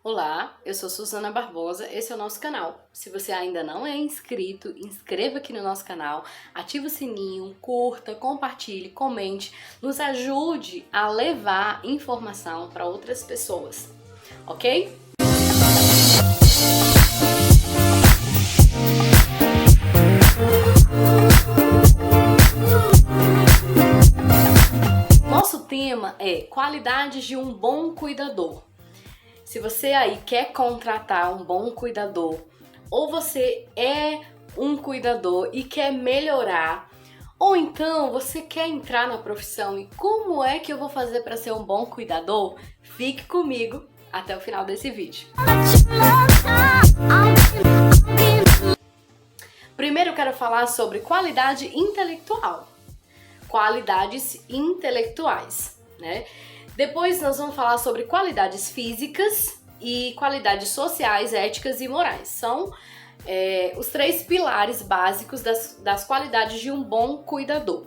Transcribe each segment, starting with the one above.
Olá, eu sou Suzana Barbosa, esse é o nosso canal. Se você ainda não é inscrito, inscreva aqui no nosso canal, ative o sininho, curta, compartilhe, comente, nos ajude a levar informação para outras pessoas, ok? Nosso tema é qualidades de um bom cuidador. Se você aí quer contratar um bom cuidador, ou você é um cuidador e quer melhorar, ou então você quer entrar na profissão e como é que eu vou fazer para ser um bom cuidador? Fique comigo até o final desse vídeo. Primeiro eu quero falar sobre qualidade intelectual. Qualidades intelectuais, né? Depois nós vamos falar sobre qualidades físicas e qualidades sociais, éticas e morais. São os três pilares básicos das qualidades de um bom cuidador.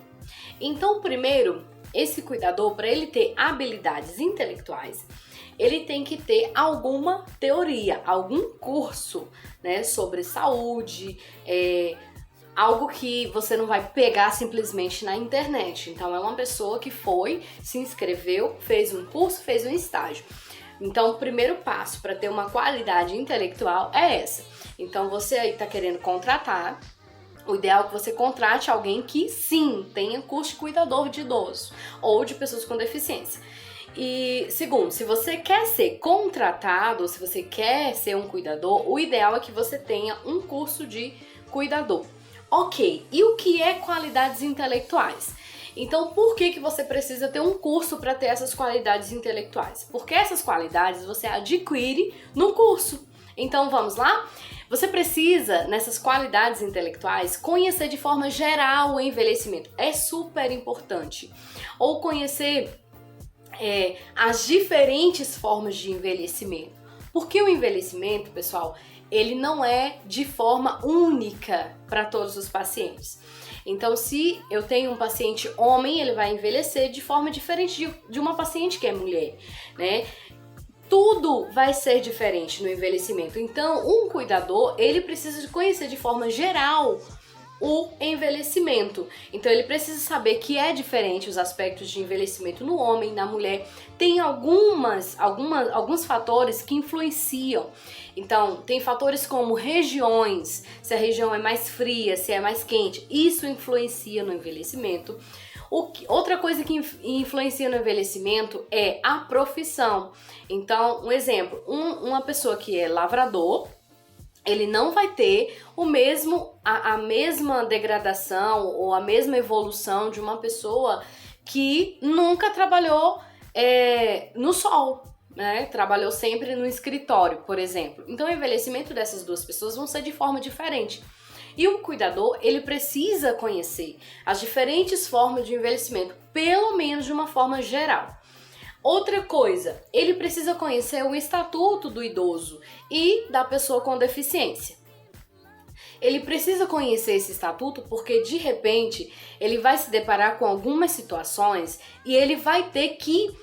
Então, primeiro, esse cuidador, para ele ter habilidades intelectuais, ele tem que ter alguma teoria, algum curso, né, sobre saúde, algo que você não vai pegar simplesmente na internet. Então é uma pessoa que foi, se inscreveu, fez um curso, fez um estágio. Então o primeiro passo para ter uma qualidade intelectual é essa. Então você aí está querendo contratar, o ideal é que você contrate alguém que sim, tenha curso de cuidador de idoso ou de pessoas com deficiência. E segundo, se você quer ser contratado, se você quer ser um cuidador, o ideal é que você tenha um curso de cuidador. Ok, e o que é qualidades intelectuais? Então, por que você precisa ter um curso para ter essas qualidades intelectuais? Porque essas qualidades você adquire no curso. Então, vamos lá? Você precisa, nessas qualidades intelectuais, conhecer de forma geral o envelhecimento. É super importante. Ou conhecer as diferentes formas de envelhecimento. Porque o envelhecimento, pessoal, ele não é de forma única para todos os pacientes. Então, se eu tenho um paciente homem, ele vai envelhecer de forma diferente de uma paciente que é mulher, né? Tudo vai ser diferente no envelhecimento. Então, um cuidador, ele precisa de conhecer de forma geral o envelhecimento. Então ele precisa saber que é diferente os aspectos de envelhecimento no homem, na mulher. Tem alguns fatores que influenciam. Então, tem fatores como regiões, se a região é mais fria, se é mais quente, isso influencia no envelhecimento. Outra coisa que influencia no envelhecimento é a profissão. Então, um exemplo, uma pessoa que é lavrador, ele não vai ter a mesma degradação ou a mesma evolução de uma pessoa que nunca trabalhou no sol, né? Trabalhou sempre no escritório, por exemplo. Então o envelhecimento dessas duas pessoas vão ser de forma diferente. E o cuidador, ele precisa conhecer as diferentes formas de envelhecimento, pelo menos de uma forma geral. Outra coisa, ele precisa conhecer o estatuto do idoso e da pessoa com deficiência. Ele precisa conhecer esse estatuto porque, de repente, ele vai se deparar com algumas situações e ele vai ter que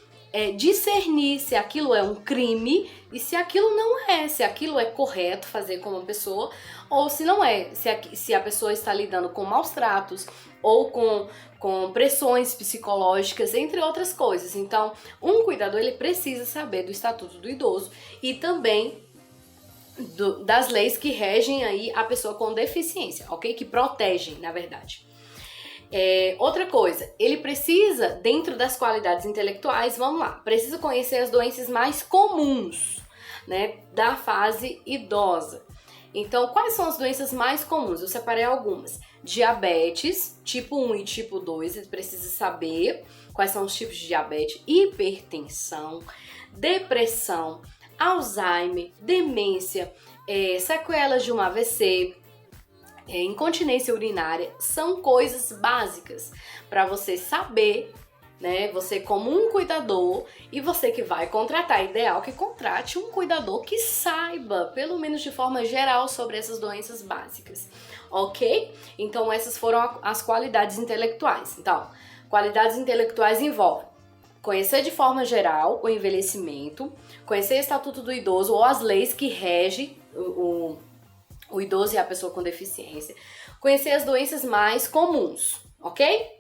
discernir se aquilo é um crime e se aquilo não é, se aquilo é correto fazer com uma pessoa ou se não é, se a pessoa está lidando com maus tratos ou com pressões psicológicas, entre outras coisas. Então, um cuidador, ele precisa saber do estatuto do idoso e também das leis que regem aí a pessoa com deficiência, ok? Que protegem, na verdade. Outra coisa, ele precisa, dentro das qualidades intelectuais, vamos lá, precisa conhecer as doenças mais comuns, né, da fase idosa. Então, quais são as doenças mais comuns? Eu separei algumas. Diabetes, tipo 1 e tipo 2, ele precisa saber quais são os tipos de diabetes, hipertensão, depressão, Alzheimer, demência, sequelas de um AVC, incontinência urinária, são coisas básicas para você saber, né? Você como um cuidador e você que vai contratar, é ideal que contrate um cuidador que saiba, pelo menos de forma geral, sobre essas doenças básicas, ok? Então essas foram as qualidades intelectuais. Então, qualidades intelectuais envolvem conhecer de forma geral o envelhecimento, conhecer o Estatuto do Idoso ou as leis que regem o idoso e a pessoa com deficiência, conhecer as doenças mais comuns, ok?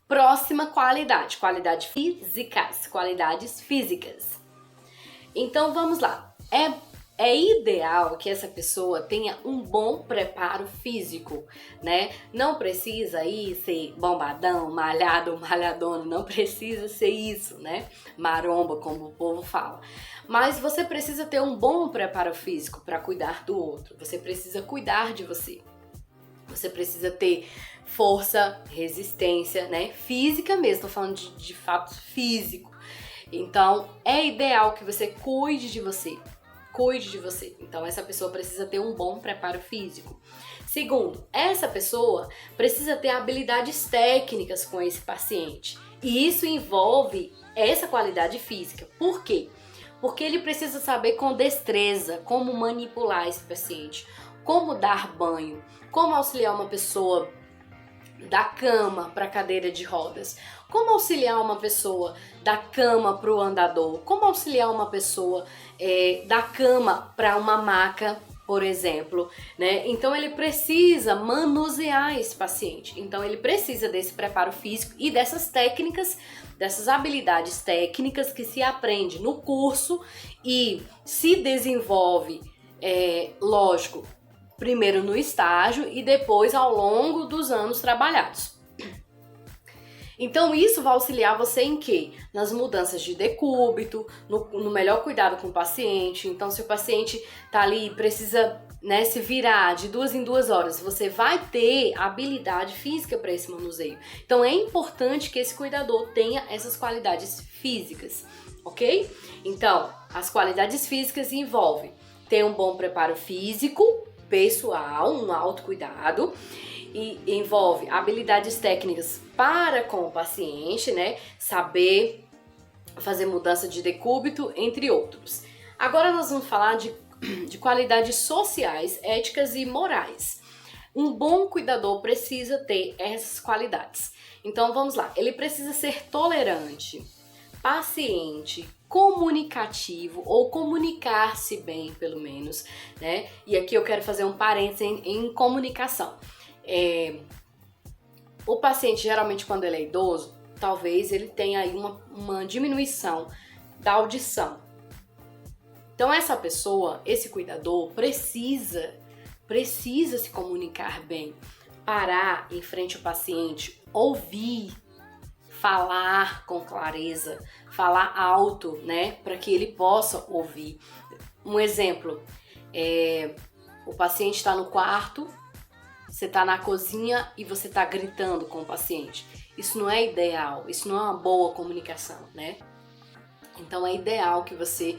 Próxima qualidade, qualidades físicas. Então vamos lá, é ideal que essa pessoa tenha um bom preparo físico, né? Não precisa ir ser bombadão, malhado, malhadona, não precisa ser isso, né? Maromba, como o povo fala. Mas você precisa ter um bom preparo físico para cuidar do outro. Você precisa cuidar de você. Você precisa ter força, resistência, né? Física mesmo, tô falando de fato físico. Então, é ideal que você cuide de você. Cuide de você. Então, essa pessoa precisa ter um bom preparo físico. Segundo, essa pessoa precisa ter habilidades técnicas com esse paciente. E isso envolve essa qualidade física. Por quê? Porque ele precisa saber com destreza como manipular esse paciente, como dar banho, como auxiliar uma pessoa da cama para a cadeira de rodas, como auxiliar uma pessoa da cama para o andador, como auxiliar uma pessoa da cama para uma maca, por exemplo, né? Então ele precisa manusear esse paciente, então ele precisa desse preparo físico e dessas técnicas, dessas habilidades técnicas que se aprende no curso e se desenvolve, lógico, primeiro no estágio e depois ao longo dos anos trabalhados. Então isso vai auxiliar você em quê? Nas mudanças de decúbito, no melhor cuidado com o paciente. Então se o paciente tá ali e precisa, né, se virar de 2 em 2 horas, você vai ter habilidade física para esse manuseio. Então é importante que esse cuidador tenha essas qualidades físicas, ok? Então as qualidades físicas envolvem ter um bom preparo físico, pessoal, um autocuidado, e envolve habilidades técnicas para com o paciente, né? Saber fazer mudança de decúbito, entre outros. Agora nós vamos falar de qualidades sociais, éticas e morais. Um bom cuidador precisa ter essas qualidades. Então vamos lá, ele precisa ser tolerante, paciente, comunicativo ou comunicar-se bem, pelo menos, né? E aqui eu quero fazer um parênteses em comunicação. O paciente, geralmente, quando ele é idoso, talvez ele tenha aí uma diminuição da audição. Então, essa pessoa, esse cuidador, precisa se comunicar bem, parar em frente ao paciente, ouvir, falar com clareza, falar alto, né, para que ele possa ouvir. Um exemplo, o paciente está no quarto, você está na cozinha e você está gritando com o paciente. Isso não é ideal, isso não é uma boa comunicação, né? Então é ideal que você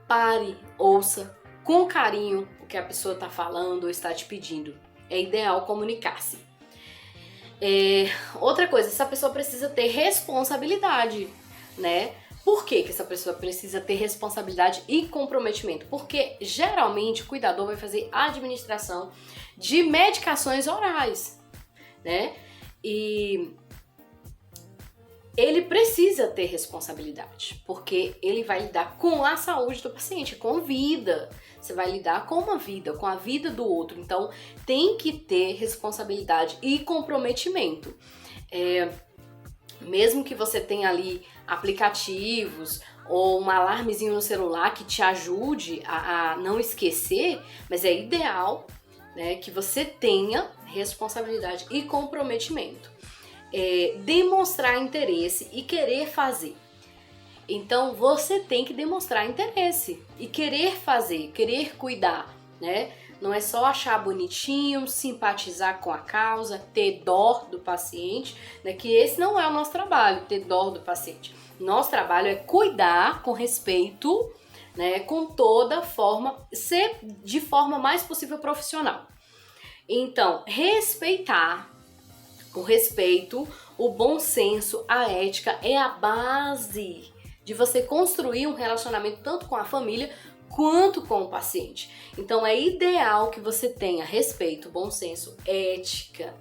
pare, ouça com carinho o que a pessoa está falando ou está te pedindo. É ideal comunicar-se. Outra coisa, essa pessoa precisa ter responsabilidade, né? Por que essa pessoa precisa ter responsabilidade e comprometimento? Porque geralmente o cuidador vai fazer a administração de medicações orais, né? E ele precisa ter responsabilidade, porque ele vai lidar com a saúde do paciente, com vida. Você vai lidar com uma vida, com a vida do outro. Então, tem que ter responsabilidade e comprometimento. Mesmo que você tenha ali aplicativos ou um alarmezinho no celular que te ajude a não esquecer, mas é ideal, né, que você tenha responsabilidade e comprometimento. Demonstrar interesse e querer fazer. Então você tem que demonstrar interesse e querer fazer, querer cuidar, né? Não é só achar bonitinho, simpatizar com a causa, ter dó do paciente, né? Que esse não é o nosso trabalho, ter dó do paciente. Nosso trabalho é cuidar com respeito, né? Com toda forma, ser de forma mais possível profissional. Então, respeitar. O respeito, o bom senso, a ética é a base de você construir um relacionamento tanto com a família quanto com o paciente. Então é ideal que você tenha respeito, bom senso, ética,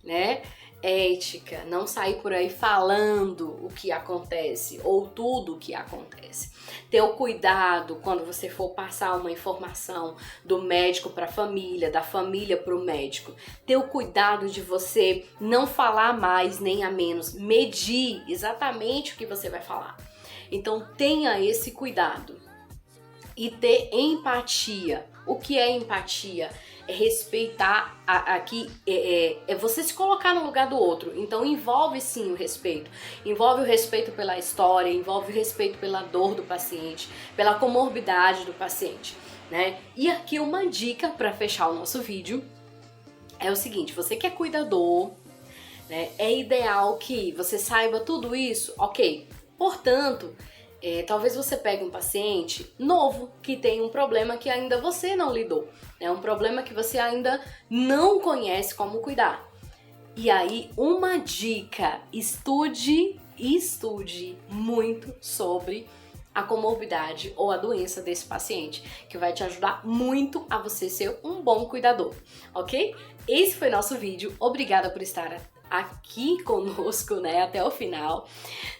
né? ética, não sair por aí falando o que acontece ou tudo o que acontece. Ter o cuidado quando você for passar uma informação do médico para a família, da família para o médico. Ter o cuidado de você não falar mais nem a menos, medir exatamente o que você vai falar. Então tenha esse cuidado e ter empatia. O que é empatia? É respeitar aqui, é você se colocar no lugar do outro. Então envolve sim o respeito. Envolve o respeito pela história, envolve o respeito pela dor do paciente, pela comorbidade do paciente, né? E aqui uma dica para fechar o nosso vídeo é o seguinte: você que é cuidador, né, é ideal que você saiba tudo isso, ok? Portanto, talvez você pegue um paciente novo que tem um problema que ainda você não lidou, é um problema que você ainda não conhece como cuidar. E aí, uma dica: estude muito sobre a comorbidade ou a doença desse paciente, que vai te ajudar muito a você ser um bom cuidador, ok? Esse foi nosso vídeo, obrigada por estar aqui conosco, né, até o final.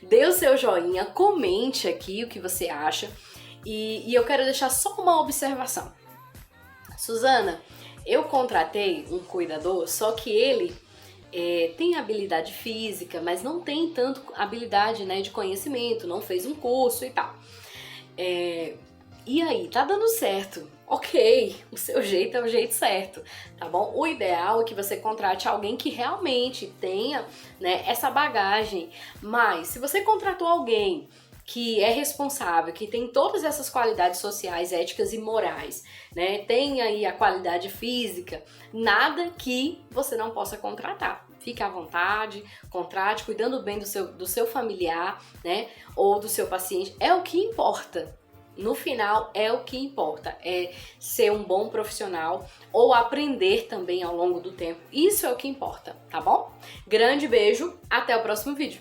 Dê o seu joinha, comente aqui o que você acha e eu quero deixar só uma observação. Suzana, eu contratei um cuidador, só que ele tem habilidade física, mas não tem tanto habilidade, né, de conhecimento, não fez um curso e tal. E aí, tá dando certo? Ok, o seu jeito é o jeito certo, tá bom? O ideal é que você contrate alguém que realmente tenha, né, essa bagagem. Mas se você contratou alguém que é responsável, que tem todas essas qualidades sociais, éticas e morais, né, tem aí a qualidade física, nada que você não possa contratar. Fique à vontade, contrate, cuidando bem do seu familiar, né, ou do seu paciente, é o que importa. No final, é o que importa, é ser um bom profissional ou aprender também ao longo do tempo. Isso é o que importa, tá bom? Grande beijo, até o próximo vídeo.